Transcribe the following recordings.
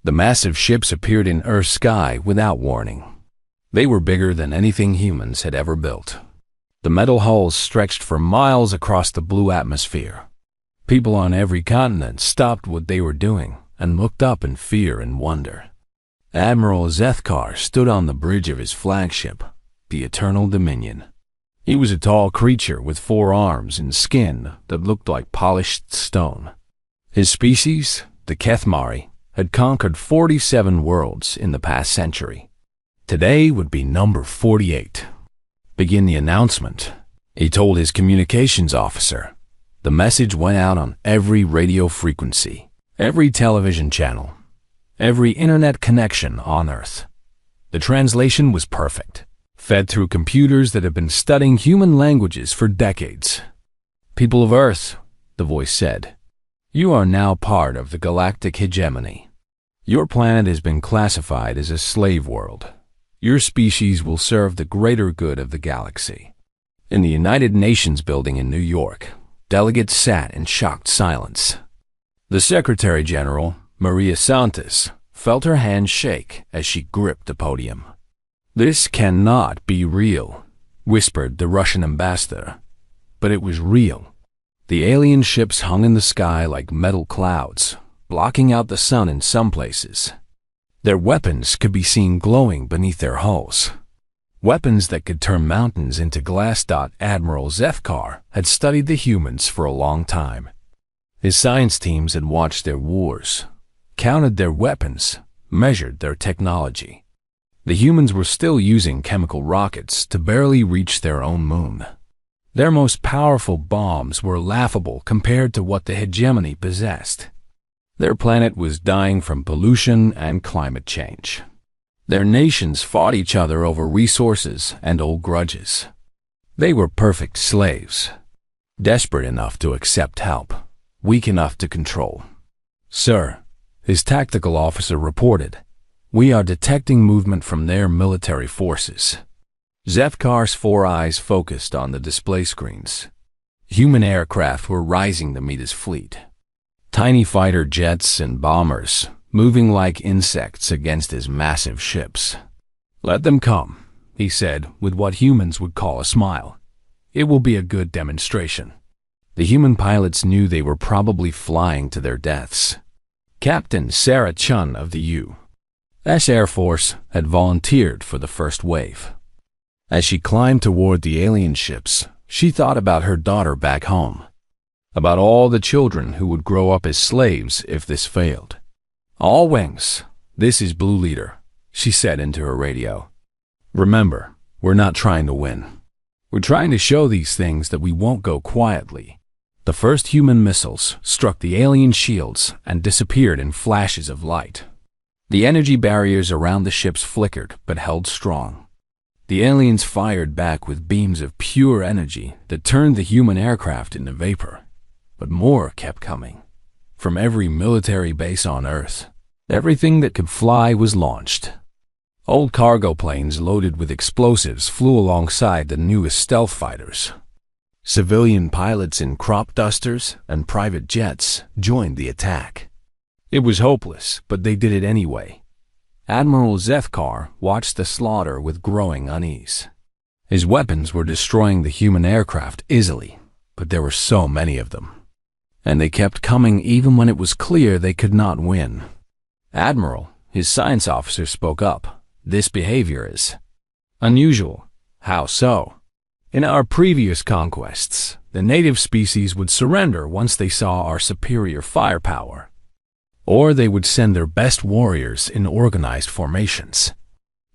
The massive ships appeared in Earth's sky without warning. They were bigger than anything humans had ever built. The metal hulls stretched for miles across the blue atmosphere. People on every continent stopped what they were doing and looked up in fear and wonder. Admiral Zethkar stood on the bridge of his flagship, the Eternal Dominion. He was a tall creature with 4 arms and skin that looked like polished stone. His species, the Kethmari, had conquered 47 worlds in the past century. Today would be number 48. Begin the announcement, he told his communications officer. The message went out on every radio frequency, every television channel, every internet connection on Earth. The translation was perfect, fed through computers that have been studying human languages for decades. People of Earth, the voice said, you are now part of the galactic hegemony. Your planet has been classified as a slave world. Your species will serve the greater good of the galaxy. In the United Nations building in New York, delegates sat in shocked silence. The Secretary General, Maria Santos, felt her hand shake as she gripped the podium. This cannot be real, whispered the Russian ambassador. But it was real. The alien ships hung in the sky like metal clouds, blocking out the sun in some places. Their weapons could be seen glowing beneath their hulls. Weapons that could turn mountains into glass. Admiral Zethkar had studied the humans for a long time. His science teams had watched their wars, counted their weapons, measured their technology. The humans were still using chemical rockets to barely reach their own moon. Their most powerful bombs were laughable compared to what the hegemony possessed. Their planet was dying from pollution and climate change. Their nations fought each other over resources and old grudges. They were perfect slaves, desperate enough to accept help, weak enough to control. Sir, his tactical officer reported, we are detecting movement from their military forces. Zethkar's 4 eyes focused on the display screens. Human aircraft were rising to meet his fleet. Tiny fighter jets and bombers, moving like insects against his massive ships. Let them come, he said with what humans would call a smile. It will be a good demonstration. The human pilots knew they were probably flying to their deaths. Captain Sarah Chun of the U.S. Air Force had volunteered for the first wave. As she climbed toward the alien ships, she thought about her daughter back home, about all the children who would grow up as slaves if this failed. All wings, this is Blue Leader, she said into her radio. Remember, we're not trying to win. We're trying to show these things that we won't go quietly. The first human missiles struck the alien shields and disappeared in flashes of light. The energy barriers around the ships flickered but held strong. The aliens fired back with beams of pure energy that turned the human aircraft into vapor. But more kept coming. From every military base on Earth, everything that could fly was launched. Old cargo planes loaded with explosives flew alongside the newest stealth fighters. Civilian pilots in crop dusters and private jets joined the attack. It was hopeless, but they did it anyway. Admiral Zethkar watched the slaughter with growing unease. His weapons were destroying the human aircraft easily, but there were so many of them. And they kept coming even when it was clear they could not win. Admiral, his science officer, spoke up. This behavior is unusual. How so? In our previous conquests, the native species would surrender once they saw our superior firepower. Or they would send their best warriors in organized formations.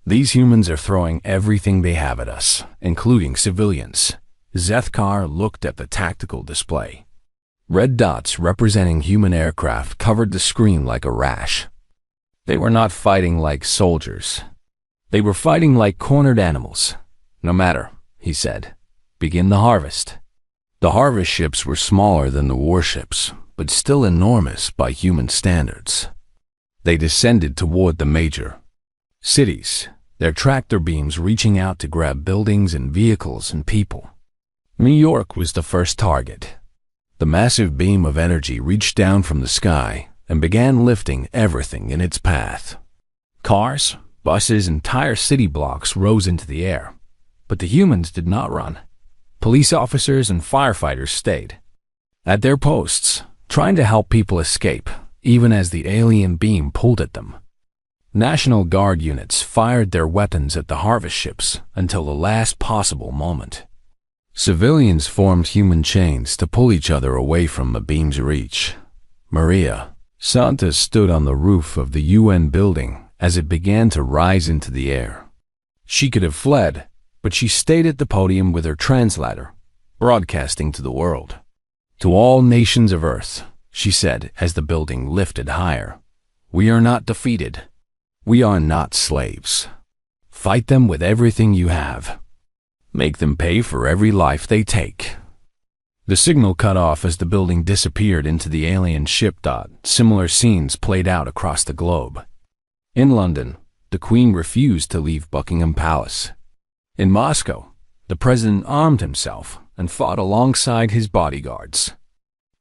These humans are throwing everything they have at us, including civilians. Zethkar looked at the tactical display. Red dots representing human aircraft covered the screen like a rash. They were not fighting like soldiers. They were fighting like cornered animals. No matter, he said. Begin the harvest. The harvest ships were smaller than the warships, but still enormous by human standards. They descended toward the major cities, their tractor beams reaching out to grab buildings and vehicles and people. New York was the first target. The massive beam of energy reached down from the sky, and began lifting everything in its path. Cars, buses, and entire city blocks rose into the air, but the humans did not run. Police officers and firefighters stayed at their posts, trying to help people escape, even as the alien beam pulled at them. National Guard units fired their weapons at the harvest ships until the last possible moment. Civilians formed human chains to pull each other away from the beam's reach. Maria Santos stood on the roof of the UN building as it began to rise into the air. She could have fled, but she stayed at the podium with her translator, broadcasting to the world. "To all nations of Earth," she said as the building lifted higher, "we are not defeated. We are not slaves. Fight them with everything you have. Make them pay for every life they take." The signal cut off as the building disappeared into the alien ship. Similar scenes played out across the globe. In London, the Queen refused to leave Buckingham Palace. In Moscow, the president armed himself and fought alongside his bodyguards.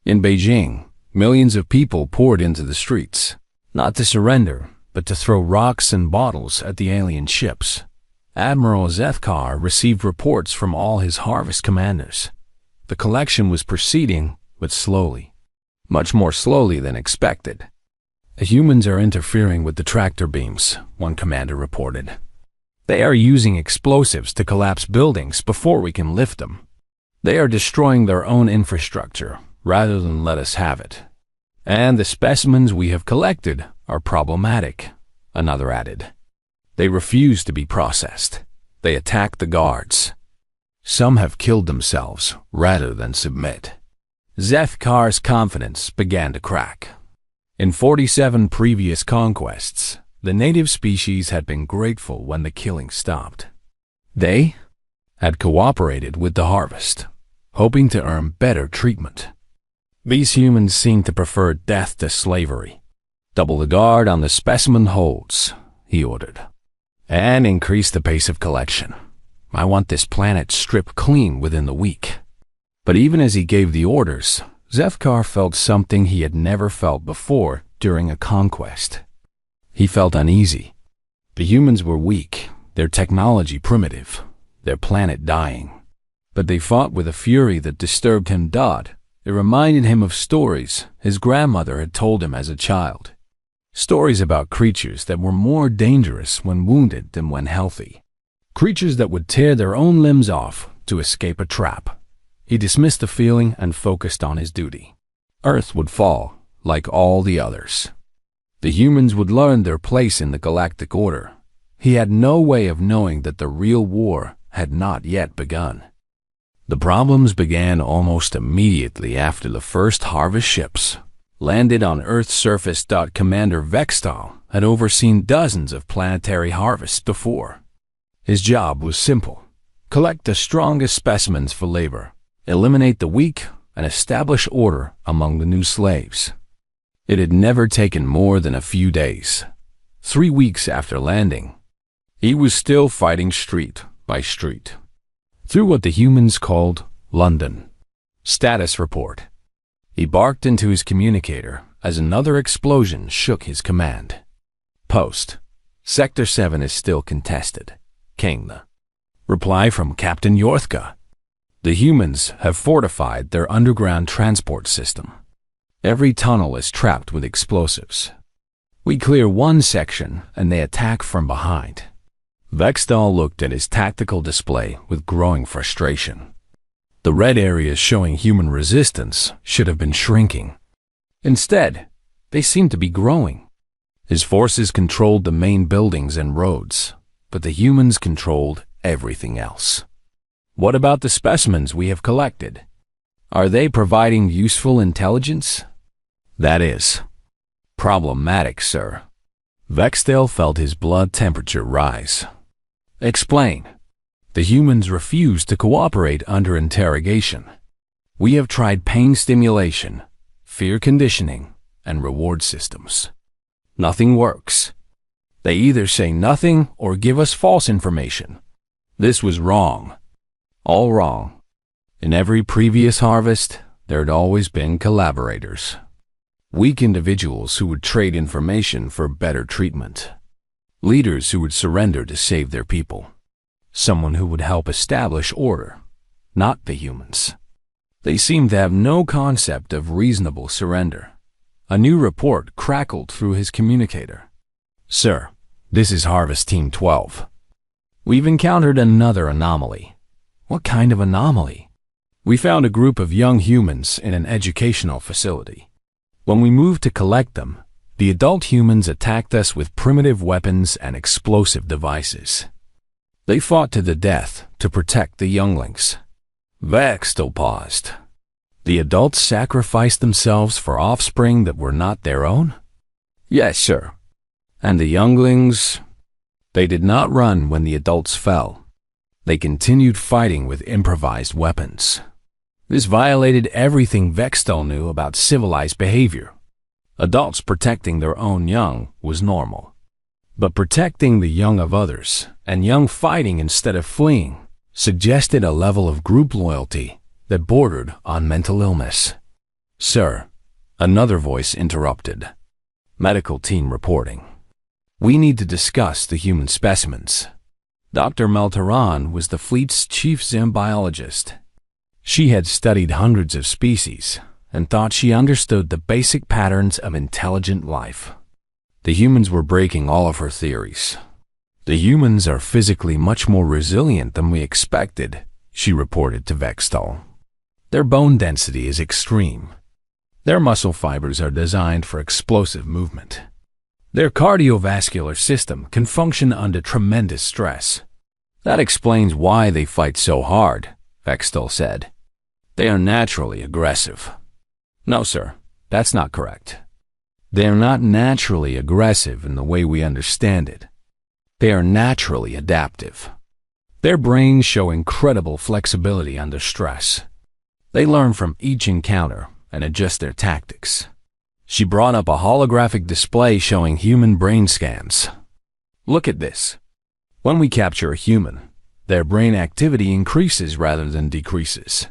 In Beijing, millions of people poured into the streets, not to surrender, but to throw rocks and bottles at the alien ships. Admiral Zethkar received reports from all his harvest commanders. The collection was proceeding, but slowly, much more slowly than expected. "The humans are interfering with the tractor beams," one commander reported. "They are using explosives to collapse buildings before we can lift them. They are destroying their own infrastructure rather than let us have it. And the specimens we have collected are problematic," another added. "They refuse to be processed. They attack the guards. Some have killed themselves rather than submit." Zethkar's confidence began to crack. In 47 previous conquests, the native species had been grateful when the killing stopped. They had cooperated with the harvest, hoping to earn better treatment. These humans seemed to prefer death to slavery. "Double the guard on the specimen holds," he ordered, "and increase the pace of collection. I want this planet stripped clean within the week." But even as he gave the orders, Zethkar felt something he had never felt before during a conquest. He felt uneasy. The humans were weak, their technology primitive, their planet dying. But they fought with a fury that disturbed him. It reminded him of stories his grandmother had told him as a child. Stories about creatures that were more dangerous when wounded than when healthy. Creatures that would tear their own limbs off to escape a trap. He dismissed the feeling and focused on his duty. Earth would fall, like all the others. The humans would learn their place in the galactic order. He had no way of knowing that the real war had not yet begun. The problems began almost immediately after the first harvest ships landed on Earth's surface. Commander Vextal had overseen dozens of planetary harvests before. His job was simple: collect the strongest specimens for labor, eliminate the weak, and establish order among the new slaves. It had never taken more than a few days. 3 weeks after landing, he was still fighting street by street, through what the humans called London. Status report. He barked into his communicator as another explosion shook his command. Post. Sector 7 is still contested. Came the reply from Captain Yorthka. The humans have fortified their underground transport system. Every tunnel is trapped with explosives. We clear one section and they attack from behind. Vextal looked at his tactical display with growing frustration. The red areas showing human resistance should have been shrinking. Instead, they seemed to be growing. His forces controlled the main buildings and roads, but the humans controlled everything else. What about the specimens we have collected? Are they providing useful intelligence? That is problematic, sir. Vextal felt his blood temperature rise. Explain. The humans refuse to cooperate under interrogation. We have tried pain stimulation, fear conditioning, and reward systems. Nothing works. They either say nothing or give us false information. This was wrong. All wrong. In every previous harvest, there had always been collaborators. Weak individuals who would trade information for better treatment. Leaders who would surrender to save their people. Someone who would help establish order, not the humans. They seemed to have no concept of reasonable surrender. A new report crackled through his communicator. "Sir, this is Harvest Team 12. We've encountered another anomaly." "What kind of anomaly?" "We found a group of young humans in an educational facility. When we moved to collect them, the adult humans attacked us with primitive weapons and explosive devices. They fought to the death to protect the younglings." Vextel paused. "The adults sacrificed themselves for offspring that were not their own?" "Yes, sir." "And the younglings?" "They did not run when the adults fell. They continued fighting with improvised weapons." This violated everything Vextel knew about civilized behavior. Adults protecting their own young was normal. But protecting the young of others, and young fighting instead of fleeing, suggested a level of group loyalty that bordered on mental illness. "Sir," another voice interrupted. "Medical team reporting. We need to discuss the human specimens." Dr. Melteran was the fleet's chief zoobiologist. She had studied hundreds of species and thought she understood the basic patterns of intelligent life. The humans were breaking all of her theories. "The humans are physically much more resilient than we expected," she reported to Vextel. "Their bone density is extreme. Their muscle fibers are designed for explosive movement. Their cardiovascular system can function under tremendous stress. That explains why they fight so hard," Vextel said. "They are naturally aggressive." "No, sir, that's not correct. They are not naturally aggressive in the way we understand it. They are naturally adaptive. Their brains show incredible flexibility under stress. They learn from each encounter and adjust their tactics." She brought up a holographic display showing human brain scans. "Look at this. When we capture a human, their brain activity increases rather than decreases.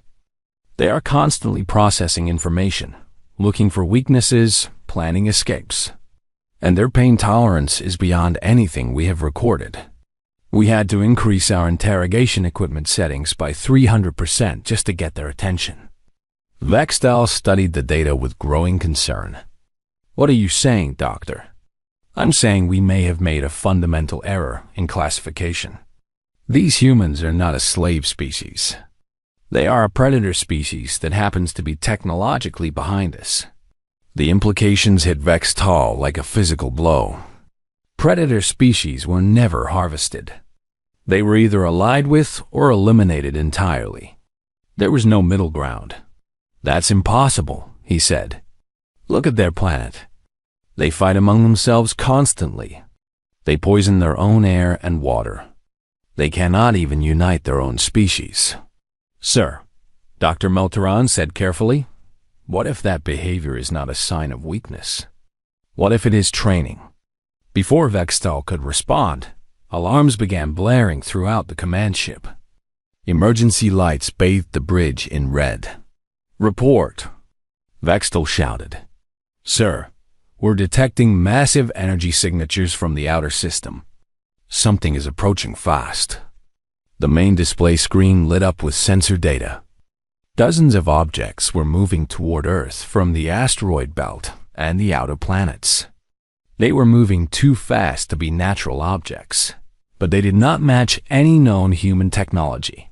They are constantly processing information, looking for weaknesses, planning escapes. And their pain tolerance is beyond anything we have recorded. We had to increase our interrogation equipment settings by 300% just to get their attention." Vextel studied the data with growing concern. "What are you saying, Doctor?" "I'm saying we may have made a fundamental error in classification. These humans are not a slave species. They are a predator species that happens to be technologically behind us." The implications hit Vextel like a physical blow. Predator species were never harvested. They were either allied with or eliminated entirely. There was no middle ground. "That's impossible," he said. "Look at their planet. They fight among themselves constantly. They poison their own air and water. They cannot even unite their own species." "Sir," Dr. Melteran said carefully, "what if that behavior is not a sign of weakness? What if it is training?" Before Vextel could respond, alarms began blaring throughout the command ship. Emergency lights bathed the bridge in red. "Report," Vextel shouted. "Sir, we're detecting massive energy signatures from the outer system. Something is approaching fast." The main display screen lit up with sensor data. Dozens of objects were moving toward Earth from the asteroid belt and the outer planets. They were moving too fast to be natural objects, but they did not match any known human technology.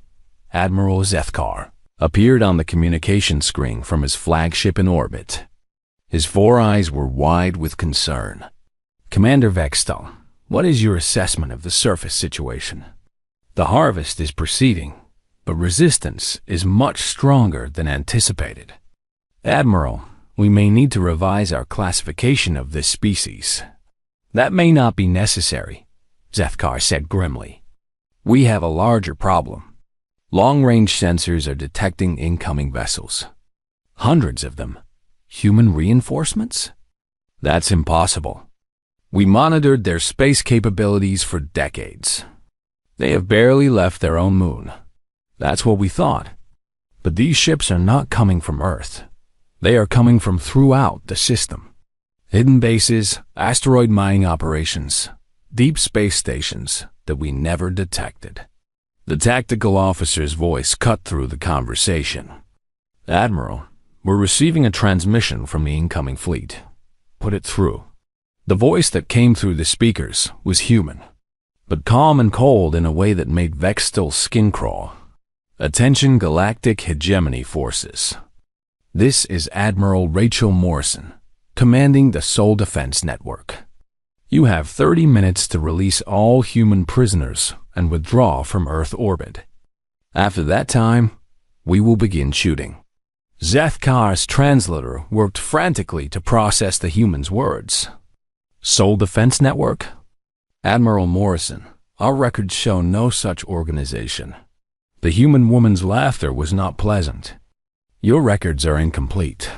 Admiral Zethkar appeared on the communication screen from his flagship in orbit. His 4 eyes were wide with concern. "Commander Vextel, what is your assessment of the surface situation?" "The harvest is proceeding, but resistance is much stronger than anticipated. Admiral, we may need to revise our classification of this species." "That may not be necessary," Zethkar said grimly. "We have a larger problem. Long-range sensors are detecting incoming vessels. Hundreds of them. Human reinforcements? That's impossible. We monitored their space capabilities for decades. They have barely left their own moon. That's what we thought. But these ships are not coming from Earth. They are coming from throughout the system. Hidden bases, asteroid mining operations, deep space stations that we never detected. The tactical officer's voice cut through the conversation. Admiral, we're receiving a transmission from the incoming fleet. Put it through. The voice that came through the speakers was human, but calm and cold in a way that made Vextel's skin crawl. Attention Galactic Hegemony Forces. This is Admiral Rachel Morrison, commanding the Soul Defense Network. You have 30 minutes to release all human prisoners and withdraw from Earth orbit. After that time, we will begin shooting. Zethkar's translator worked frantically to process the human's words. Soul Defense Network? Admiral Morrison, our records show no such organization. The human woman's laughter was not pleasant. Your records are incomplete.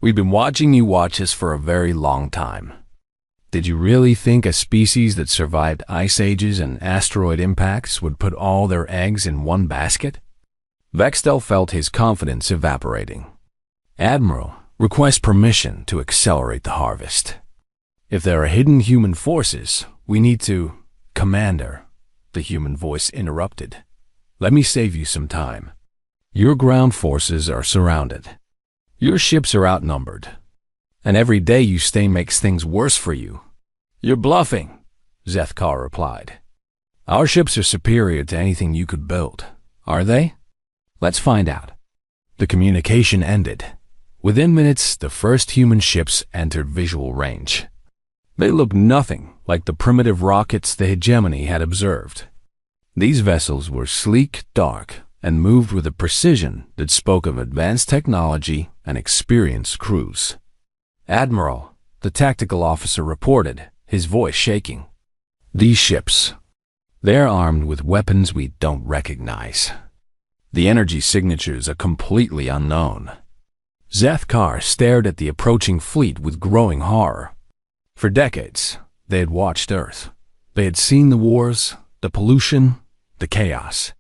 We've been watching you watch us for a very long time. Did you really think a species that survived ice ages and asteroid impacts would put all their eggs in one basket? Vextel felt his confidence evaporating. Admiral, request permission to accelerate the harvest. If there are hidden human forces, we need to... Commander, the human voice interrupted. Let me save you some time. Your ground forces are surrounded. Your ships are outnumbered. And every day you stay makes things worse for you. You're bluffing, Zethkar replied. Our ships are superior to anything you could build. Are they? Let's find out. The communication ended. Within minutes, the first human ships entered visual range. They looked nothing like the primitive rockets the hegemony had observed. These vessels were sleek, dark, and moved with a precision that spoke of advanced technology and experienced crews. Admiral, the tactical officer reported, his voice shaking. These ships, they're armed with weapons we don't recognize. The energy signatures are completely unknown. Zethkar stared at the approaching fleet with growing horror. For decades, they had watched Earth. They had seen the wars, the pollution, the chaos.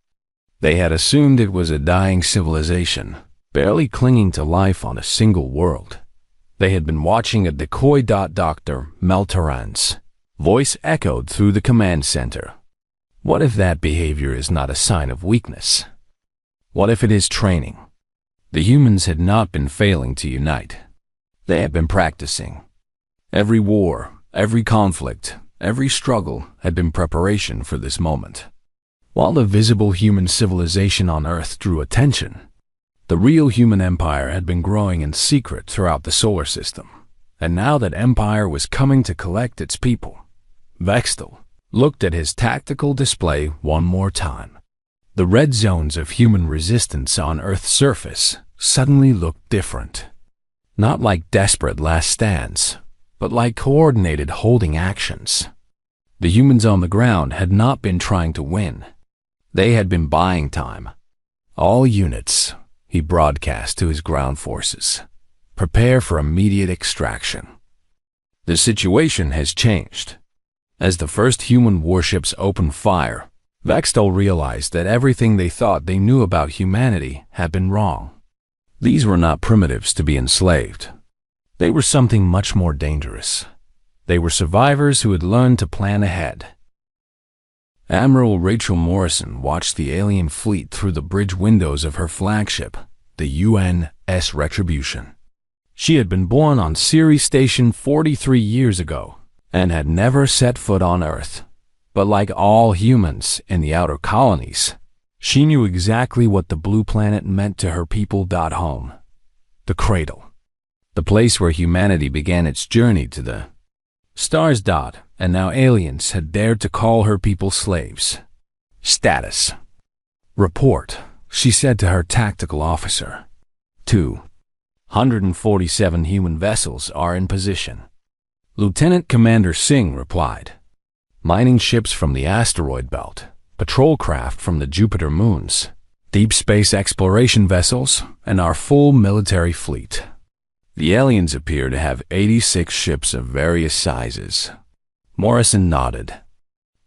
They had assumed it was a dying civilization, barely clinging to life on a single world. They had been watching a decoy. Dr. Melteran's voice echoed through the command center. What if that behavior is not a sign of weakness? What if it is training? The humans had not been failing to unite. They had been practicing. Every war, every conflict, every struggle had been preparation for this moment. While the visible human civilization on Earth drew attention, the real human empire had been growing in secret throughout the solar system. And now that empire was coming to collect its people, Vextel looked at his tactical display one more time. The red zones of human resistance on Earth's surface suddenly looked different. Not like desperate last stands, but like coordinated holding actions. The humans on the ground had not been trying to win. They had been buying time. All units, he broadcast to his ground forces, prepare for immediate extraction. The situation has changed. As the first human warships opened fire, Vextel realized that everything they thought they knew about humanity had been wrong. These were not primitives to be enslaved. They were something much more dangerous. They were survivors who had learned to plan ahead. Admiral Rachel Morrison watched the alien fleet through the bridge windows of her flagship, the UNS Retribution. She had been born on Ceres Station 43 years ago and had never set foot on Earth. But like all humans in the outer colonies, she knew exactly what the blue planet meant to her people. Home, the cradle, the place where humanity began its journey to the stars. And now aliens had dared to call her people slaves. Status. Report, she said to her tactical officer. 247 human vessels are in position. Lieutenant Commander Singh replied. Mining ships from the asteroid belt, patrol craft from the Jupiter moons, deep space exploration vessels, and our full military fleet. The aliens appear to have 86 ships of various sizes. Morrison nodded.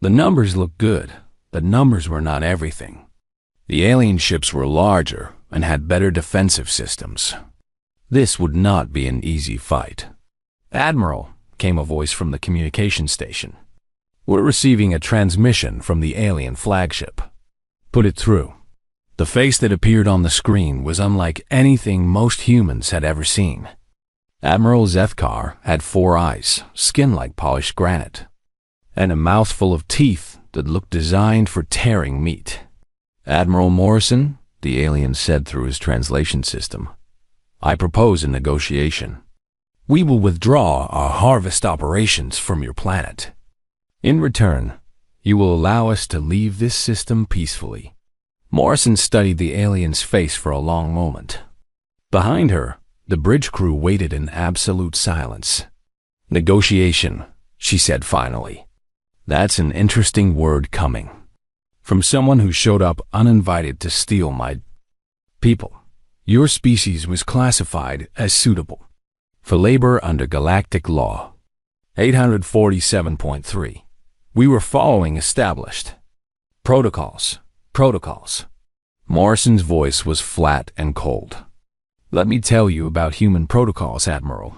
The numbers looked good, but numbers were not everything. The alien ships were larger and had better defensive systems. This would not be an easy fight. "Admiral," came a voice from the communication station. "We're receiving a transmission from the alien flagship." "Put it through." The face that appeared on the screen was unlike anything most humans had ever seen. Admiral Zethkar had 4 eyes, skin like polished granite, and a mouthful of teeth that looked designed for tearing meat. "Admiral Morrison," the alien said through his translation system, "I propose a negotiation. We will withdraw our harvest operations from your planet. In return, you will allow us to leave this system peacefully." Morrison studied the alien's face for a long moment. Behind her, the bridge crew waited in absolute silence. "Negotiation," she said finally. "That's an interesting word coming from someone who showed up uninvited to steal my people. Your species was classified as suitable for labor under Galactic Law 847.3. We were following established protocols. Morrison's voice was flat and cold. "Let me tell you about human protocols, Admiral.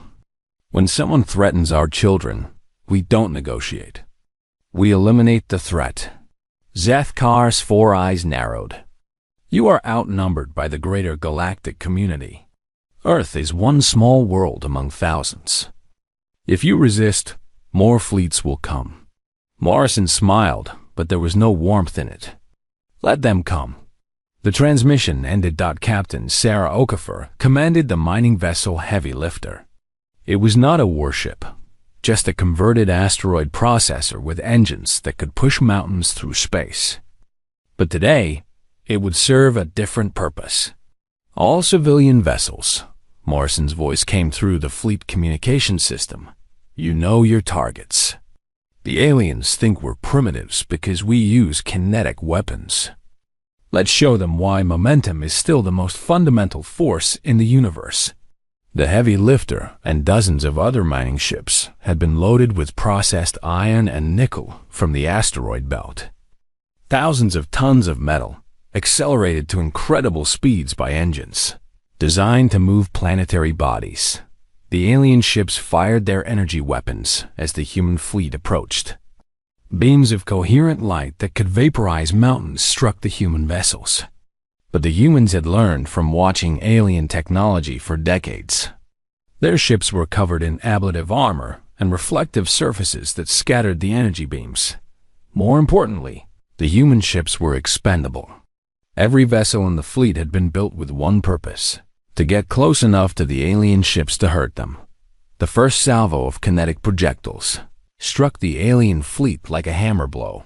When someone threatens our children, we don't negotiate. We eliminate the threat." Zethkar's 4 eyes narrowed. "You are outnumbered by the greater galactic community. Earth is one small world among thousands. If you resist, more fleets will come." Morrison smiled, but there was no warmth in it. "Let them come." The transmission ended. Captain Sarah Okafor commanded the mining vessel Heavy Lifter. It was not a warship, just a converted asteroid processor with engines that could push mountains through space. But today, it would serve a different purpose. "All civilian vessels," Morrison's voice came through the fleet communication system, "you know your targets. The aliens think we're primitives because we use kinetic weapons. Let's show them why momentum is still the most fundamental force in the universe." The Heavy Lifter and dozens of other mining ships had been loaded with processed iron and nickel from the asteroid belt. Thousands of tons of metal, accelerated to incredible speeds by engines, designed to move planetary bodies. The alien ships fired their energy weapons as the human fleet approached. Beams of coherent light that could vaporize mountains struck the human vessels. But the humans had learned from watching alien technology for decades. Their ships were covered in ablative armor and reflective surfaces that scattered the energy beams. More importantly, the human ships were expendable. Every vessel in the fleet had been built with one purpose: to get close enough to the alien ships to hurt them. The first salvo of kinetic projectiles struck the alien fleet like a hammer blow.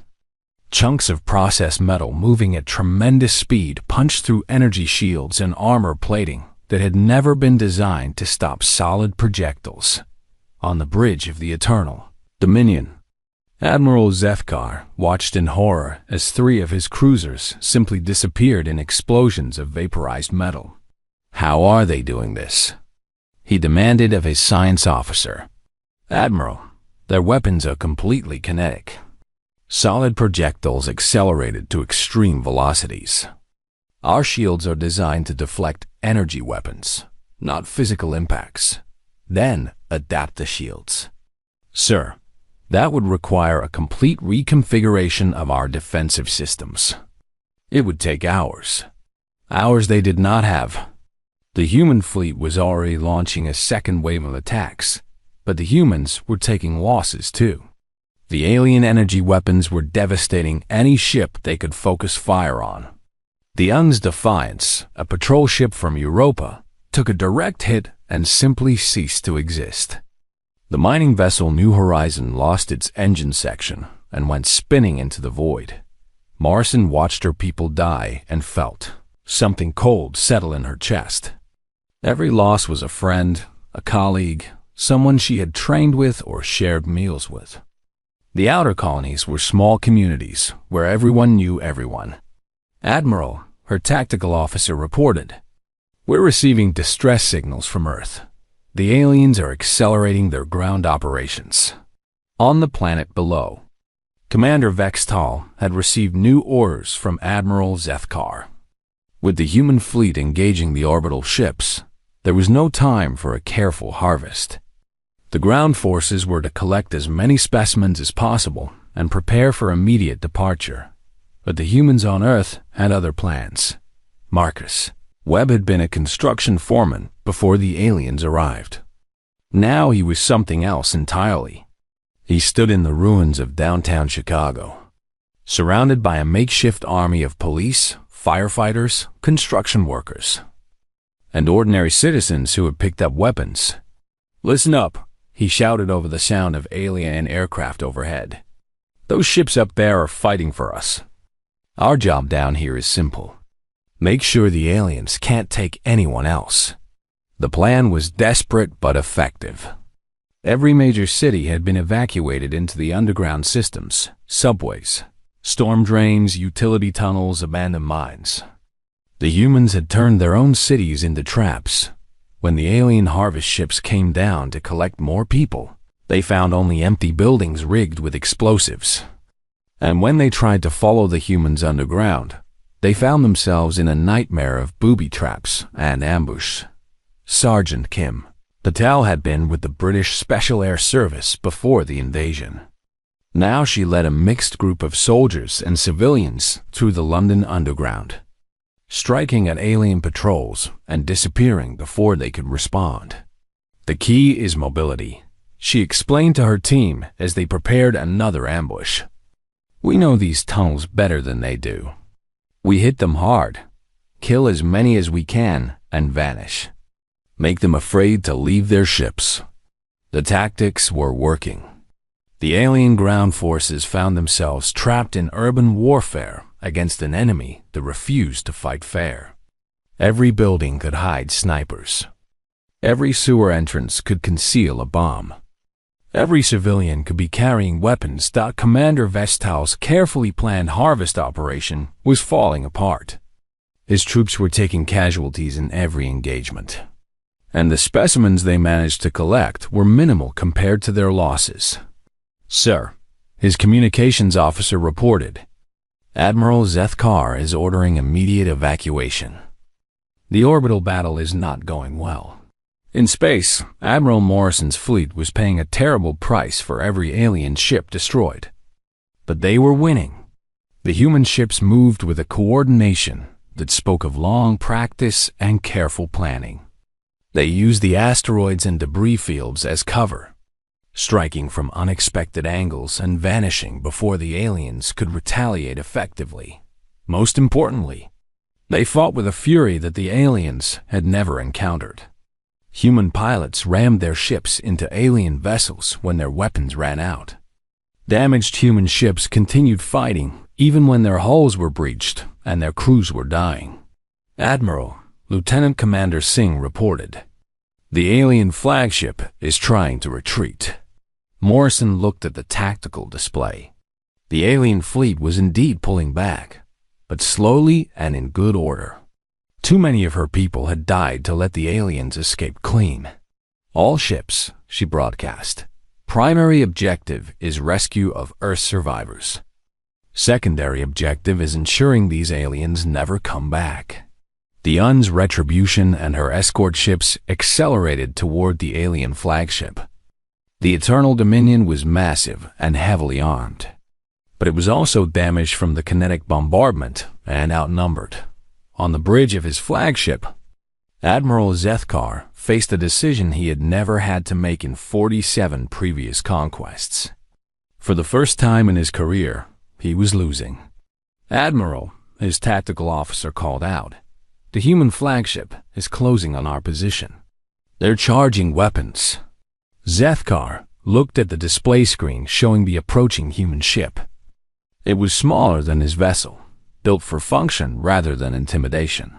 Chunks of processed metal moving at tremendous speed punched through energy shields and armor plating that had never been designed to stop solid projectiles. On the bridge of the Eternal Dominion, Admiral Zethkar watched in horror as 3 of his cruisers simply disappeared in explosions of vaporized metal. "How are they doing this?" he demanded of his science officer. "Admiral, their weapons are completely kinetic. Solid projectiles accelerated to extreme velocities. Our shields are designed to deflect energy weapons, not physical impacts, then adapt the shields. Sir, that would require a complete reconfiguration of our defensive systems. It would take hours. Hours they did not have." The human fleet was already launching a second wave of attacks, but the humans were taking losses too. The alien energy weapons were devastating any ship they could focus fire on. The UN's Defiance, a patrol ship from Europa, took a direct hit and simply ceased to exist. The mining vessel New Horizon lost its engine section and went spinning into the void. Morrison watched her people die and felt something cold settle in her chest. Every loss was a friend, a colleague, someone she had trained with or shared meals with. The outer colonies were small communities where everyone knew everyone. "Admiral," her tactical officer reported, "we're receiving distress signals from Earth. The aliens are accelerating their ground operations." On the planet below, Commander Vextal had received new orders from Admiral Zethkar. With the human fleet engaging the orbital ships, There was no time for a careful harvest. The ground forces were to collect as many specimens as possible and prepare for immediate departure. But the humans on Earth had other plans. Marcus Webb had been a construction foreman before the aliens arrived. Now he was something else entirely. He stood in the ruins of downtown Chicago, surrounded by a makeshift army of police, firefighters, construction workers, and ordinary citizens who had picked up weapons. "Listen up," he shouted over the sound of alien aircraft overhead. "Those ships up there are fighting for us. Our job down here is simple. Make sure the aliens can't take anyone else." The plan was desperate but effective. Every major city had been evacuated into the underground systems, subways, storm drains, utility tunnels, abandoned mines. The humans had turned their own cities into traps. When the alien harvest ships came down to collect more people, they found only empty buildings rigged with explosives. And when they tried to follow the humans underground, they found themselves in a nightmare of booby traps and ambush. Sergeant Kim Patel had been with the British Special Air Service before the invasion. Now she led a mixed group of soldiers and civilians through the London Underground, striking at alien patrols and disappearing before they could respond. "The key is mobility," she explained to her team as they prepared another ambush. "We know these tunnels better than they do. We hit them hard, kill as many as we can, and vanish. Make them afraid to leave their ships." The tactics were working. The alien ground forces found themselves trapped in urban warfare against an enemy that refused to fight fair. Every building could hide snipers. Every sewer entrance could conceal a bomb. Every civilian could be carrying weapons. Commander Vestal's carefully planned harvest operation was falling apart. His troops were taking casualties in every engagement, and the specimens they managed to collect were minimal compared to their losses. "Sir," his communications officer reported, "Admiral Zethkar is ordering immediate evacuation. The orbital battle is not going well. In space, Admiral Morrison's fleet was paying a terrible price for every alien ship destroyed. But they were winning. The human ships moved with a coordination that spoke of long practice and careful planning. They used the asteroids and debris fields as cover, striking from unexpected angles and vanishing before the aliens could retaliate effectively. Most importantly, they fought with a fury that the aliens had never encountered. Human pilots rammed their ships into alien vessels when their weapons ran out. Damaged human ships continued fighting even when their hulls were breached and their crews were dying. Admiral Lieutenant Commander Singh reported, "The alien flagship is trying to retreat." Morrison looked at the tactical display. The alien fleet was indeed pulling back, but slowly and in good order. Too many of her people had died to let the aliens escape clean. "All ships," she broadcast. "Primary objective is rescue of Earth survivors. Secondary objective is ensuring these aliens never come back." The UN's Retribution and her escort ships accelerated toward the alien flagship. The Eternal Dominion was massive and heavily armed, but it was also damaged from the kinetic bombardment and outnumbered. On the bridge of his flagship, Admiral Zethkar faced a decision he had never had to make in 47 previous conquests. For the first time in his career, he was losing. "Admiral," his tactical officer called out, "the human flagship is closing on our position. They're charging weapons." Zethkar looked at the display screen showing the approaching human ship. It was smaller than his vessel, built for function rather than intimidation.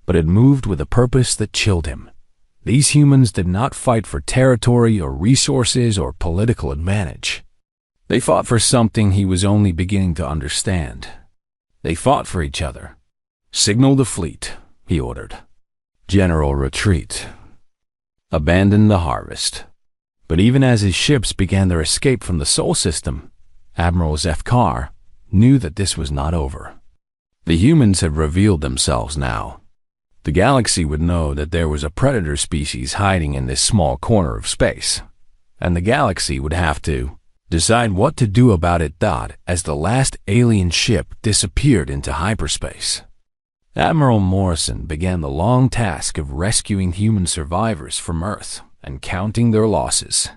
But it moved with a purpose that chilled him. These humans did not fight for territory or resources or political advantage. They fought for something he was only beginning to understand. They fought for each other. "Signal the fleet," he ordered. "General, retreat. Abandon the harvest." But even as his ships began their escape from the Sol system, Admiral Zethkar knew that this was not over. The humans had revealed themselves now. The galaxy would know that there was a predator species hiding in this small corner of space, and the galaxy would have to decide what to do about it. As the last alien ship disappeared into hyperspace, Admiral Morrison began the long task of rescuing human survivors from Earth and counting their losses.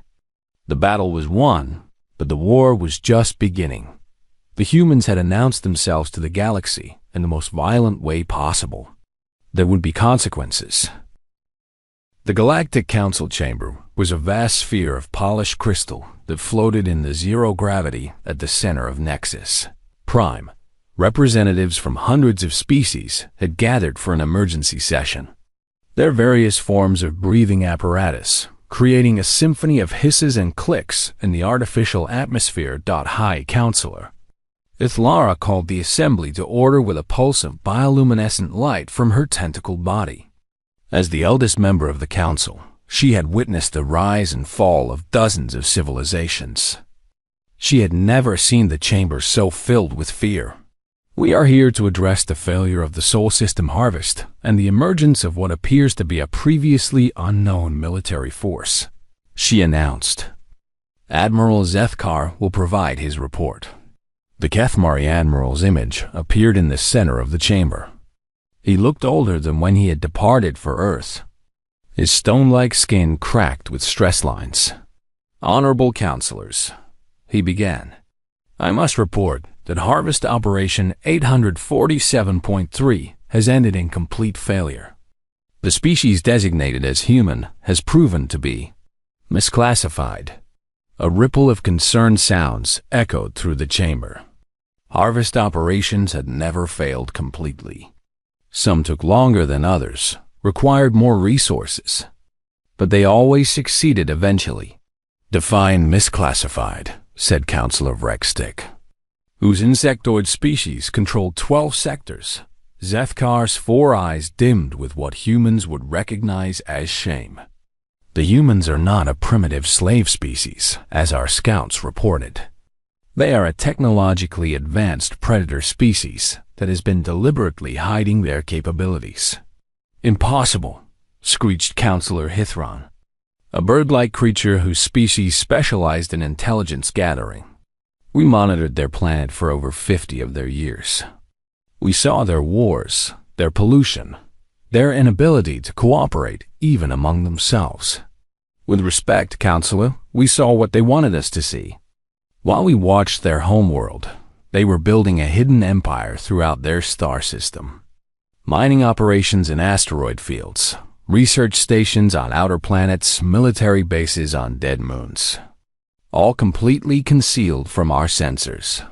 The battle was won, but the war was just beginning. The humans had announced themselves to the galaxy in the most violent way possible. There would be consequences. The Galactic Council Chamber was a vast sphere of polished crystal that floated in the zero gravity at the center of Nexus Prime. Representatives from hundreds of species had gathered for an emergency session. Their various forms of breathing apparatus, creating a symphony of hisses and clicks in the artificial atmosphere. High Counselor Ithlara called the assembly to order with a pulse of bioluminescent light from her tentacled body. As the eldest member of the council, she had witnessed the rise and fall of dozens of civilizations. She had never seen the chamber so filled with fear. We are here to address the failure of the Sol System harvest and the emergence of what appears to be a previously unknown military force, she announced. Admiral Zethkar will provide his report. The Kethmari Admiral's image appeared in the center of the chamber. He looked older than when he had departed for Earth. His stone-like skin cracked with stress lines. Honorable Counselors, he began, I must report that Harvest Operation 847.3 has ended in complete failure. The species designated as human has proven to be misclassified. A ripple of concerned sounds echoed through the chamber. Harvest operations had never failed completely. Some took longer than others, required more resources, but they always succeeded eventually. Define misclassified, said Counselor Rexstick, whose insectoid species controlled 12 sectors. Zethkar's 4 eyes dimmed with what humans would recognize as shame. The humans are not a primitive slave species, as our scouts reported. They are a technologically advanced predator species that has been deliberately hiding their capabilities. Impossible, screeched Counselor Hithron, a bird-like creature whose species specialized in intelligence gathering. We monitored their planet for over 50 of their years. We saw their wars, their pollution, their inability to cooperate even among themselves. With respect, Counselor, we saw what they wanted us to see. While we watched their homeworld, they were building a hidden empire throughout their star system. Mining operations in asteroid fields, research stations on outer planets, military bases on dead moons. All completely concealed from our sensors.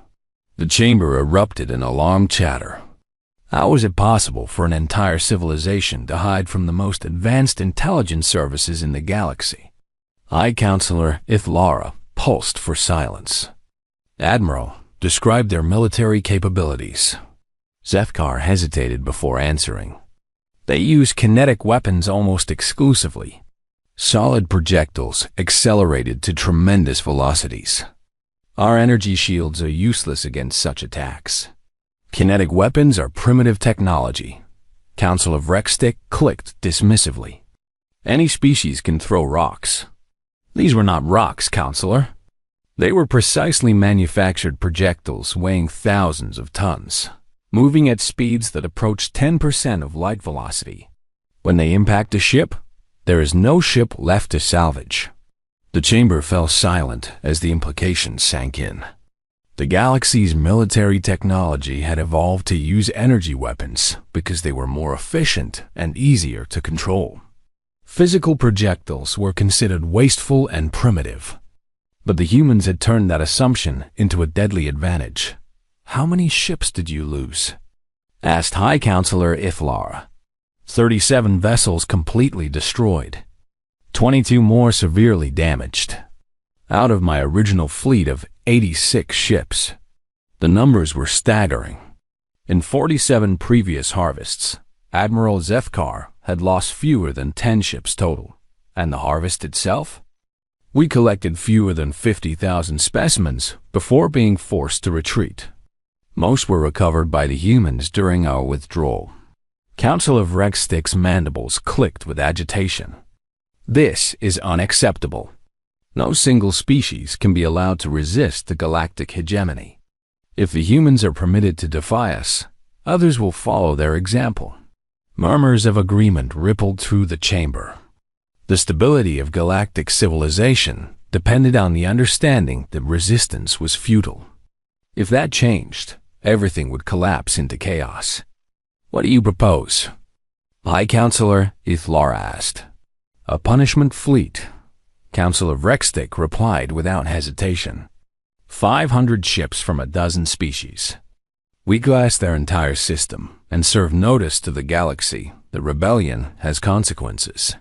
The chamber erupted in alarmed chatter. How was it possible for an entire civilization to hide from the most advanced intelligence services in the galaxy? High Counselor Ithlara pulsed for silence. Admiral, describe their military capabilities. Zethkar hesitated before answering. They use kinetic weapons almost exclusively. Solid projectiles accelerated to tremendous velocities. Our energy shields are useless against such attacks. Kinetic weapons are primitive technology. Council of Rexstick clicked dismissively. Any species can throw rocks. These were not rocks, Counselor. They were precisely manufactured projectiles weighing thousands of tons, moving at speeds that approach 10% of light velocity. When they impact a ship, there is no ship left to salvage. The chamber fell silent as the implications sank in. The galaxy's military technology had evolved to use energy weapons because they were more efficient and easier to control. Physical projectiles were considered wasteful and primitive. But the humans had turned that assumption into a deadly advantage. How many ships did you lose? Asked High Counselor Ithlara. 37 vessels completely destroyed. 22 more severely damaged. Out of my original fleet of 86 ships. The numbers were staggering. In 47 previous harvests, Admiral Zethkar had lost fewer than 10 ships total. And the harvest itself? We collected fewer than 50,000 specimens before being forced to retreat. Most were recovered by the humans during our withdrawal. Council of Rexstick's mandibles clicked with agitation. This is unacceptable. No single species can be allowed to resist the galactic hegemony. If the humans are permitted to defy us, others will follow their example. Murmurs of agreement rippled through the chamber. The stability of galactic civilization depended on the understanding that resistance was futile. If that changed, everything would collapse into chaos. What do you propose? High Counselor Ithlara asked. A punishment fleet. Council of Rexstick replied without hesitation. 500 ships from a dozen species. We glass their entire system and serve notice to the galaxy that rebellion has consequences.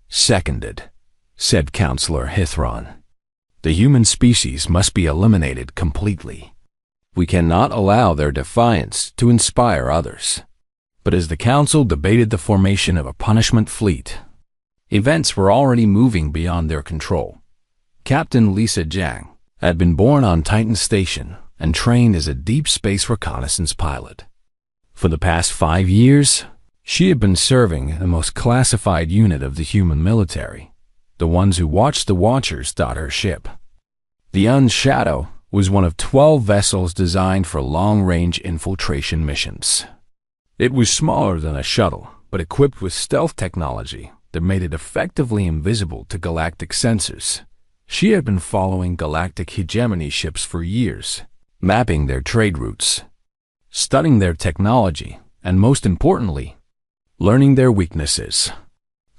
Seconded, said Counselor Hithron. The human species must be eliminated completely. We cannot allow their defiance to inspire others. But as the Council debated the formation of a punishment fleet, events were already moving beyond their control. Captain Lisa Jiang had been born on Titan Station and trained as a deep space reconnaissance pilot. For the past 5 years, she had been serving the most classified unit of the human military, the ones who watched the Watchers dot her ship. The Unshadow was one of 12 vessels designed for long-range infiltration missions. It was smaller than a shuttle, but equipped with stealth technology that made it effectively invisible to galactic sensors. She had been following galactic hegemony ships for years, mapping their trade routes, studying their technology, and most importantly, learning their weaknesses.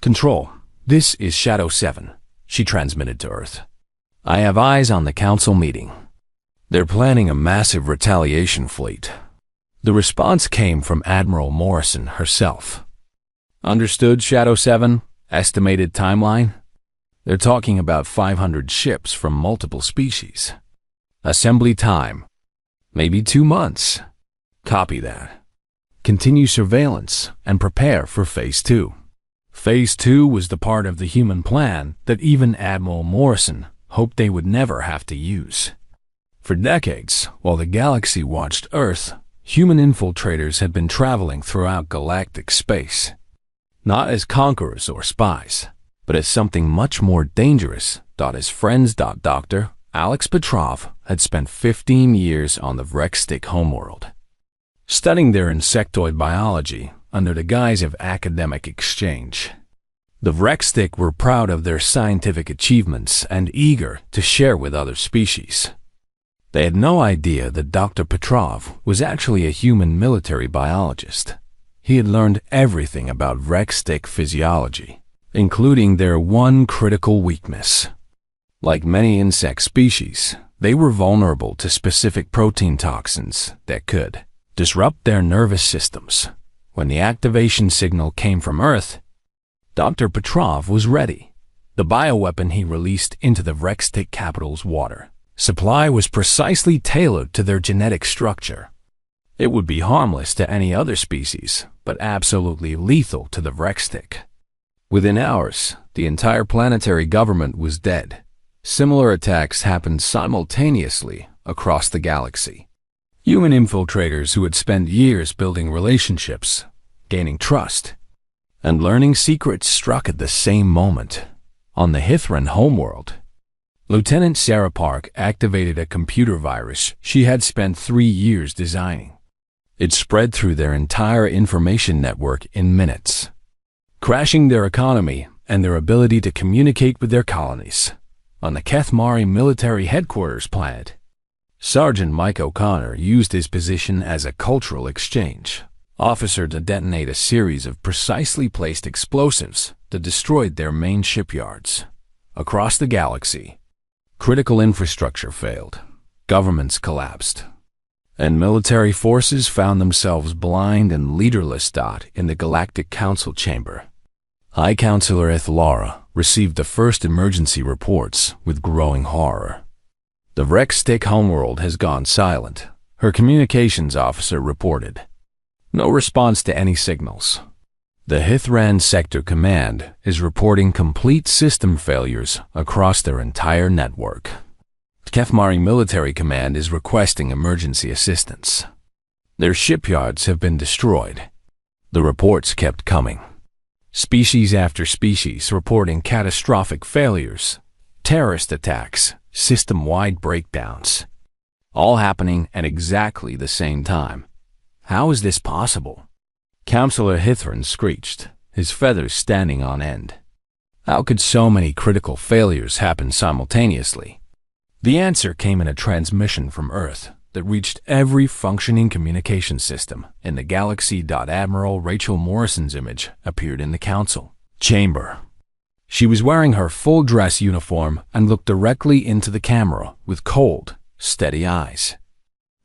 Control, this is Shadow 7, she transmitted to Earth. I have eyes on the Council meeting. They're planning a massive retaliation fleet. The response came from Admiral Morrison herself. Understood, Shadow 7? Estimated timeline? They're talking about 500 ships from multiple species. Assembly time. Maybe 2 months. Copy that. Continue surveillance and prepare for Phase 2. Phase 2 was the part of the human plan that even Admiral Morrison hoped they would never have to use. For decades, while the galaxy watched Earth, human infiltrators had been traveling throughout galactic space. Not as conquerors or spies, but as something much more dangerous. His friends. Dr. Alex Petrov had spent 15 years on the Rexstick homeworld, studying their insectoid biology under the guise of academic exchange. The Rexstick were proud of their scientific achievements and eager to share with other species. They had no idea that Dr. Petrov was actually a human military biologist. He had learned everything about Rexstick physiology, including their one critical weakness. Like many insect species, they were vulnerable to specific protein toxins that could disrupt their nervous systems. When the activation signal came from Earth, Dr. Petrov was ready. The bioweapon he released into the Rexstick capital's water supply was precisely tailored to their genetic structure. It would be harmless to any other species, but absolutely lethal to the Rexstick. Within hours, the entire planetary government was dead. Similar attacks happened simultaneously across the galaxy. Human infiltrators who had spent years building relationships, gaining trust, and learning secrets struck at the same moment. On the Hithran homeworld, Lieutenant Sarah Park activated a computer virus she had spent 3 years designing. It spread through their entire information network in minutes, crashing their economy and their ability to communicate with their colonies. On the Kethmari military headquarters planet, Sergeant Mike O'Connor used his position as a cultural exchange officer to detonate a series of precisely placed explosives that destroyed their main shipyards. Across the galaxy, critical infrastructure failed, governments collapsed, and military forces found themselves blind and leaderless. In the Galactic Council chamber, High Counselor Ithlara received the first emergency reports with growing horror. The Rexstick homeworld has gone silent, her communications officer reported. No response to any signals. The Hithran Sector Command is reporting complete system failures across their entire network. Kethmari Military Command is requesting emergency assistance. Their shipyards have been destroyed. The reports kept coming. Species after species reporting catastrophic failures, terrorist attacks, system-wide breakdowns, all happening at exactly the same time. How is this possible? Counselor Hithron screeched, his feathers standing on end. How could so many critical failures happen simultaneously? The answer came in a transmission from Earth that reached every functioning communication system in the galaxy. Admiral Rachel Morrison's image appeared in the council chamber. She was wearing her full dress uniform and looked directly into the camera with cold, steady eyes.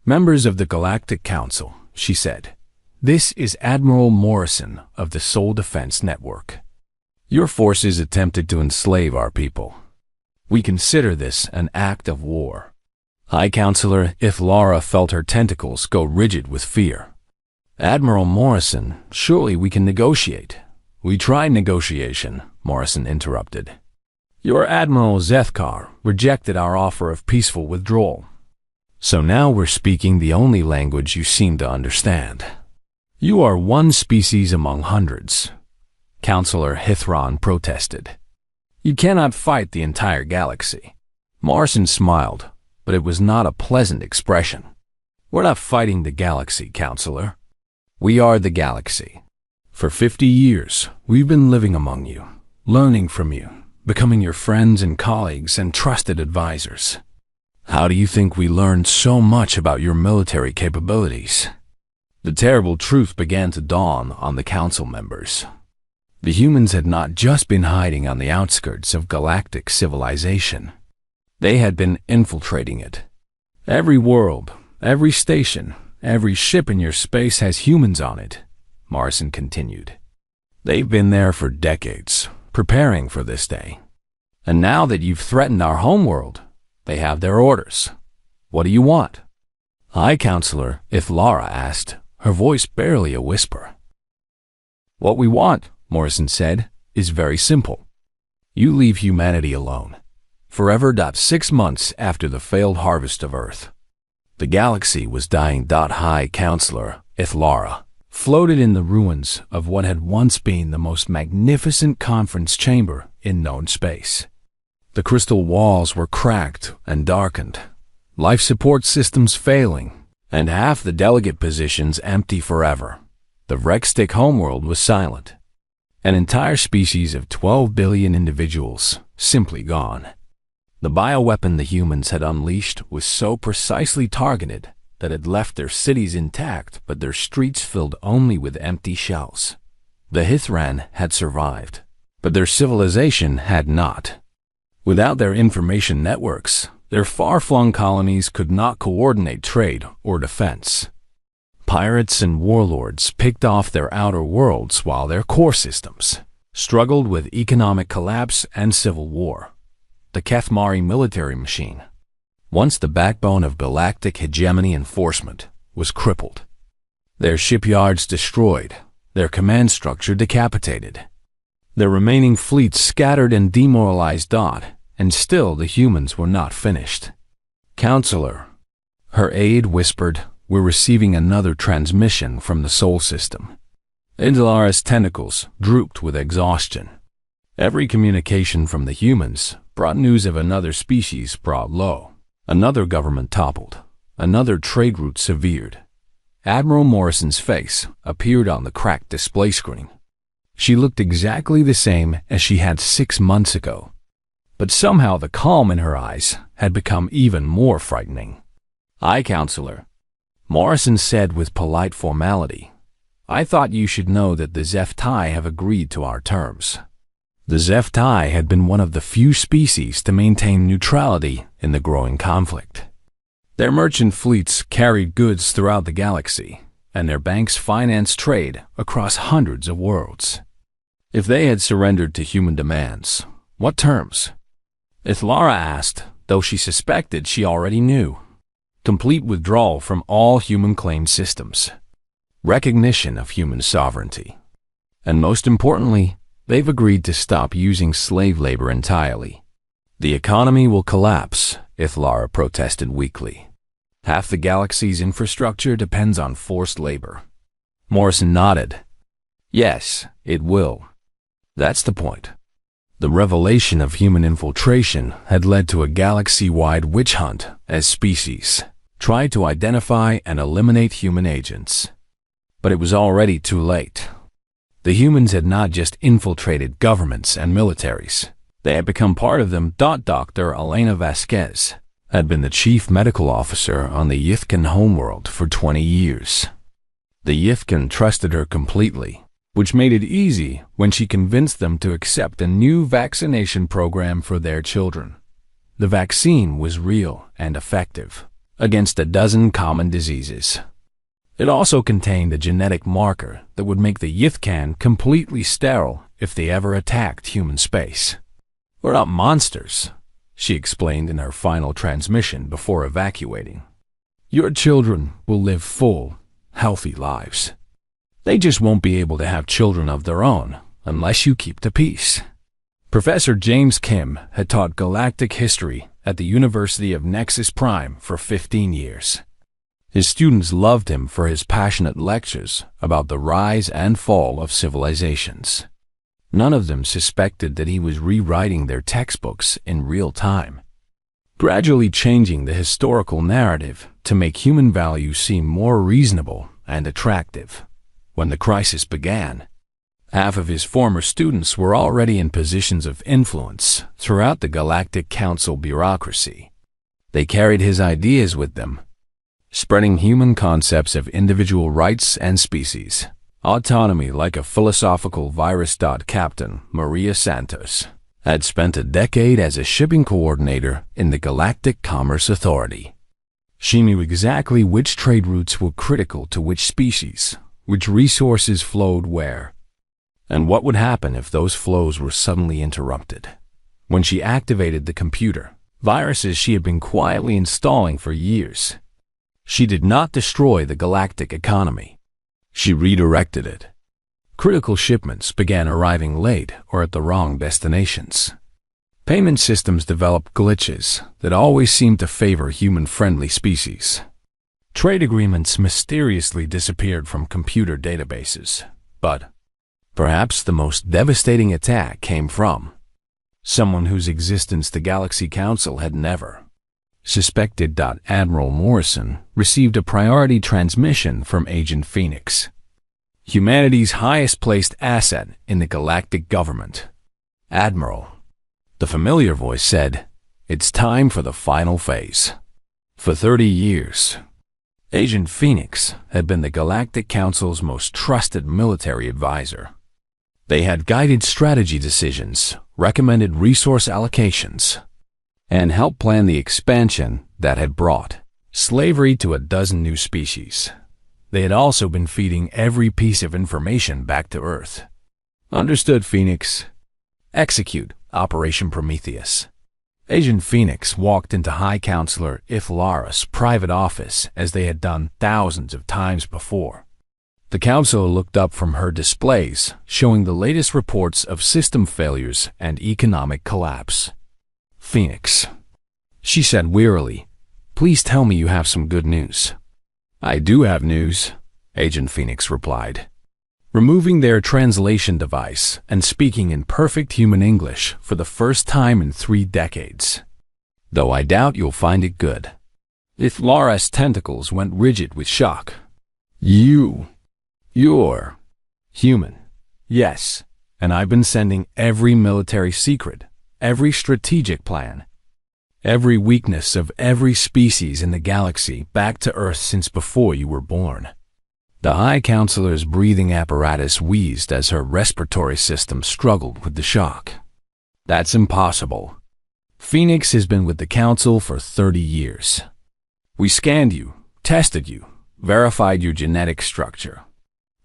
"Members of the Galactic Council," she said, "this is Admiral Morrison of the Soul Defense Network. Your forces attempted to enslave our people. We consider this an act of war." High Counselor Ithlara felt her tentacles go rigid with fear. "Admiral Morrison, surely we can negotiate." "We tried negotiation," Morrison interrupted. "Your Admiral Zethkar rejected our offer of peaceful withdrawal. So now we're speaking the only language you seem to understand. You are one species among hundreds." Counselor Hithron protested. "You cannot fight the entire galaxy." Morrison smiled, but it was not a pleasant expression. "We're not fighting the galaxy, Counselor. We are the galaxy. For 50 years, we've been living among you, learning from you, becoming your friends and colleagues and trusted advisors. How do you think we learned so much about your military capabilities?" The terrible truth began to dawn on the council members. The humans had not just been hiding on the outskirts of galactic civilization. They had been infiltrating it. Every world, every station, every ship in your space has humans on it, Morrison continued. They've been there for decades, preparing for this day. And now that you've threatened our homeworld, they have their orders. What do you want? High Counselor Ithlara asked, her voice barely a whisper. What we want, Morrison said, is very simple. You leave humanity alone. Forever. 6 months after the failed harvest of Earth. The galaxy was dying. High Counselor Ithlara floated in the ruins of what had once been the most magnificent conference chamber in known space. The crystal walls were cracked and darkened, life support systems failing, and half the delegate positions empty forever. The Rextic homeworld was silent. An entire species of 12 billion individuals simply gone. The bioweapon the humans had unleashed was so precisely targeted that it left their cities intact but their streets filled only with empty shells. The Hithran had survived, but their civilization had not. Without their information networks, their far-flung colonies could not coordinate trade or defense. Pirates and warlords picked off their outer worlds while their core systems struggled with economic collapse and civil war. The Kethmari military machine, once the backbone of galactic hegemony enforcement, was crippled. Their shipyards destroyed, their command structure decapitated. Their remaining fleets scattered and demoralized. And still the humans were not finished. Counselor, her aide whispered, we're receiving another transmission from the Sol system. Indalara's tentacles drooped with exhaustion. Every communication from the humans brought news of another species brought low, another government toppled, another trade route severed. Admiral Morrison's face appeared on the cracked display screen. She looked exactly the same as she had 6 months ago. But somehow the calm in her eyes had become even more frightening. High Counselor, Morrison said with polite formality, I thought you should know that the Zeftai have agreed to our terms. The Zeftai had been one of the few species to maintain neutrality in the growing conflict. Their merchant fleets carried goods throughout the galaxy, and their banks financed trade across hundreds of worlds. If they had surrendered to human demands, what terms? Ithlara asked, though she suspected she already knew. Complete withdrawal from all human-claimed systems. Recognition of human sovereignty. And most importantly, they've agreed to stop using slave labor entirely. The economy will collapse, Ithlara protested weakly. Half the galaxy's infrastructure depends on forced labor. Morrison nodded. Yes, it will. That's the point. The revelation of human infiltration had led to a galaxy-wide witch hunt as species tried to identify and eliminate human agents. But it was already too late. The humans had not just infiltrated governments and militaries. They had become part of them. Dr. Elena Vasquez had been the chief medical officer on the Yithkan homeworld for 20 years. The Yithkan trusted her completely, which made it easy when she convinced them to accept a new vaccination program for their children. The vaccine was real and effective against a dozen common diseases. It also contained a genetic marker that would make the Yithkan completely sterile if they ever attacked human space. "We're not monsters," she explained in her final transmission before evacuating. "Your children will live full, healthy lives. They just won't be able to have children of their own unless you keep the peace." Professor James Kim had taught galactic history at the University of Nexus Prime for 15 years. His students loved him for his passionate lectures about the rise and fall of civilizations. None of them suspected that he was rewriting their textbooks in real time, gradually changing the historical narrative to make human values seem more reasonable and attractive. When the crisis began, half of his former students were already in positions of influence throughout the Galactic Council bureaucracy. They carried his ideas with them, spreading human concepts of individual rights and species, autonomy like a philosophical virus. Captain Maria Santos had spent a decade as a shipping coordinator in the Galactic Commerce Authority. She knew exactly which trade routes were critical to which species, which resources flowed where, and what would happen if those flows were suddenly interrupted. When she activated the computer, viruses she had been quietly installing for years, she did not destroy the galactic economy. She redirected it. Critical shipments began arriving late or at the wrong destinations. Payment systems developed glitches that always seemed to favor human-friendly species. Trade agreements mysteriously disappeared from computer databases. But perhaps the most devastating attack came from someone whose existence the Galaxy Council had never suspected. Admiral Morrison received a priority transmission from Agent Phoenix, humanity's highest-placed asset in the galactic government. "Admiral," the familiar voice said, "it's time for the final phase." For 30 years, Agent Phoenix had been the Galactic Council's most trusted military advisor. They had guided strategy decisions, recommended resource allocations, and helped plan the expansion that had brought slavery to a dozen new species. They had also been feeding every piece of information back to Earth. "Understood, Phoenix. Execute Operation Prometheus." Agent Phoenix walked into High Counselor Ithlara's private office as they had done thousands of times before. The counselor looked up from her displays, showing the latest reports of system failures and economic collapse. "Phoenix," she said wearily, "please tell me you have some good news." "I do have news," Agent Phoenix replied, removing their translation device and speaking in perfect human English for the first time in 3 decades. "Though I doubt you'll find it good." Ithlara's tentacles went rigid with shock. You're human." "Yes, and I've been sending every military secret, every strategic plan, every weakness of every species in the galaxy back to Earth since before you were born." The High Counselor's breathing apparatus wheezed as her respiratory system struggled with the shock. "That's impossible. Phoenix has been with the Council for 30 years. We scanned you, tested you, verified your genetic structure."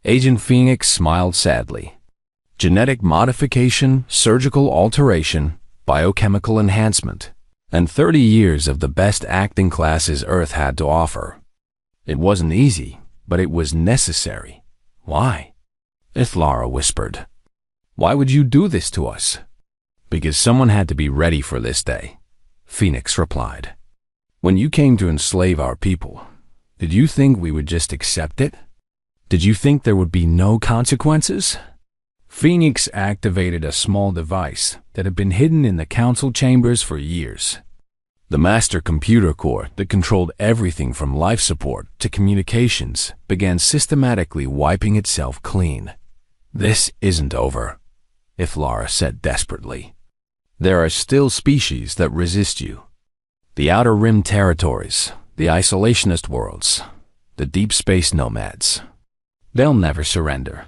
Agent Phoenix smiled sadly. "Genetic modification, surgical alteration, biochemical enhancement, and 30 years of the best acting classes Earth had to offer. It wasn't easy, but it was necessary." "Why?" Ithlara whispered. "Why would you do this to us?" "Because someone had to be ready for this day," Phoenix replied. "When you came to enslave our people, did you think we would just accept it? Did you think there would be no consequences? Phoenix activated a small device that had been hidden in the council chambers for years. The master computer core that controlled everything from life support to communications began systematically wiping itself clean. "This isn't over," Ithlara said desperately. "There are still species that resist you. The Outer Rim territories, the isolationist worlds, the deep space nomads. They'll never surrender."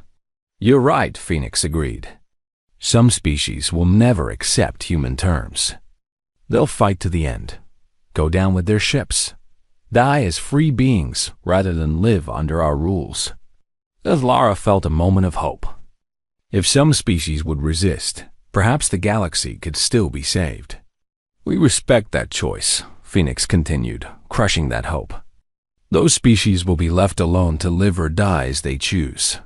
"You're right," Phoenix agreed. "Some species will never accept human terms. They'll fight to the end, go down with their ships, die as free beings rather than live under our rules." Ithlara felt a moment of hope. If some species would resist, perhaps the galaxy could still be saved. "We respect that choice," Phoenix continued, crushing that hope. "Those species will be left alone to live or die as they choose.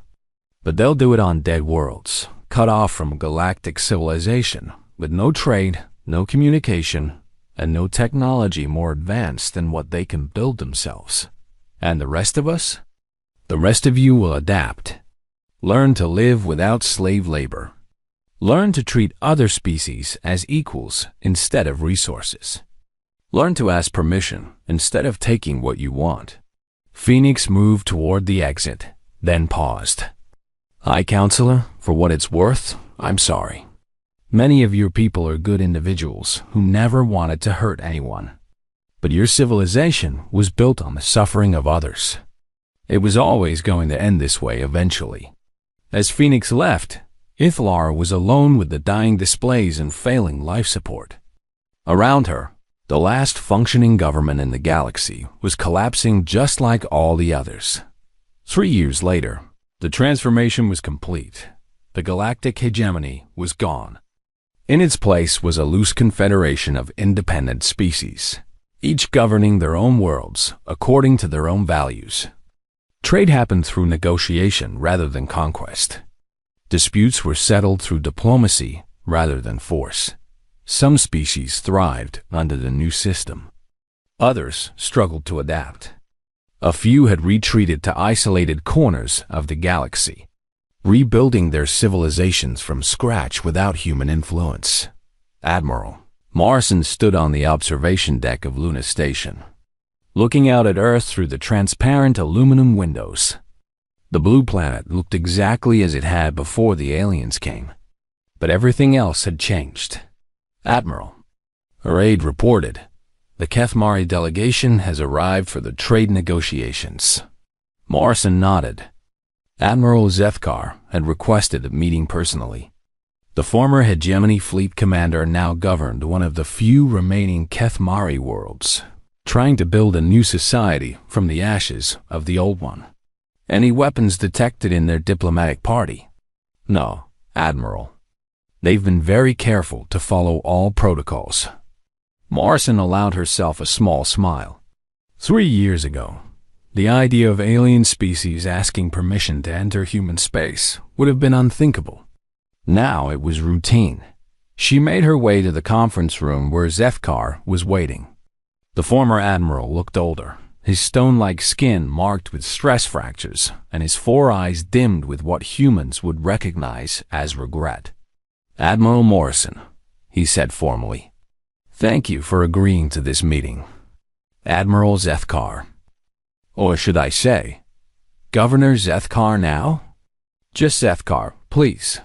But they'll do it on dead worlds, cut off from galactic civilization, with no trade, no communication, and no technology more advanced than what they can build themselves. And the rest of us? The rest of you will adapt. Learn to live without slave labor. Learn to treat other species as equals instead of resources. Learn to ask permission instead of taking what you want." Phoenix moved toward the exit, then paused. "High Counselor, for what it's worth, I'm sorry. Many of your people are good individuals who never wanted to hurt anyone. But your civilization was built on the suffering of others. It was always going to end this way eventually." As Phoenix left, Ithlara was alone with the dying displays and failing life support. Around her, the last functioning government in the galaxy was collapsing just like all the others. 3 years later, the transformation was complete. The galactic hegemony was gone. In its place was a loose confederation of independent species, each governing their own worlds according to their own values. Trade happened through negotiation rather than conquest. Disputes were settled through diplomacy rather than force. Some species thrived under the new system. Others struggled to adapt. A few had retreated to isolated corners of the galaxy, rebuilding their civilizations from scratch without human influence. Admiral Morrison stood on the observation deck of Luna Station, looking out at Earth through the transparent aluminum windows. The blue planet looked exactly as it had before the aliens came, but everything else had changed. "Admiral," her aide reported, "the Kethmari delegation has arrived for the trade negotiations." Morrison nodded. Admiral Zethkar had requested a meeting personally. The former Hegemony Fleet commander now governed one of the few remaining Kethmari worlds, trying to build a new society from the ashes of the old one. "Any weapons detected in their diplomatic party?" "No, Admiral. They've been very careful to follow all protocols." Morrison allowed herself a small smile. 3 years ago, the idea of alien species asking permission to enter human space would have been unthinkable. Now it was routine. She made her way to the conference room where Zethkar was waiting. The former admiral looked older, his stone-like skin marked with stress fractures, and his 4 eyes dimmed with what humans would recognize as regret. "Admiral Morrison," he said formally, "thank you for agreeing to this meeting." "Admiral Zethkar. Or should I say, Governor Zethkar now?" "Just Zethkar, please."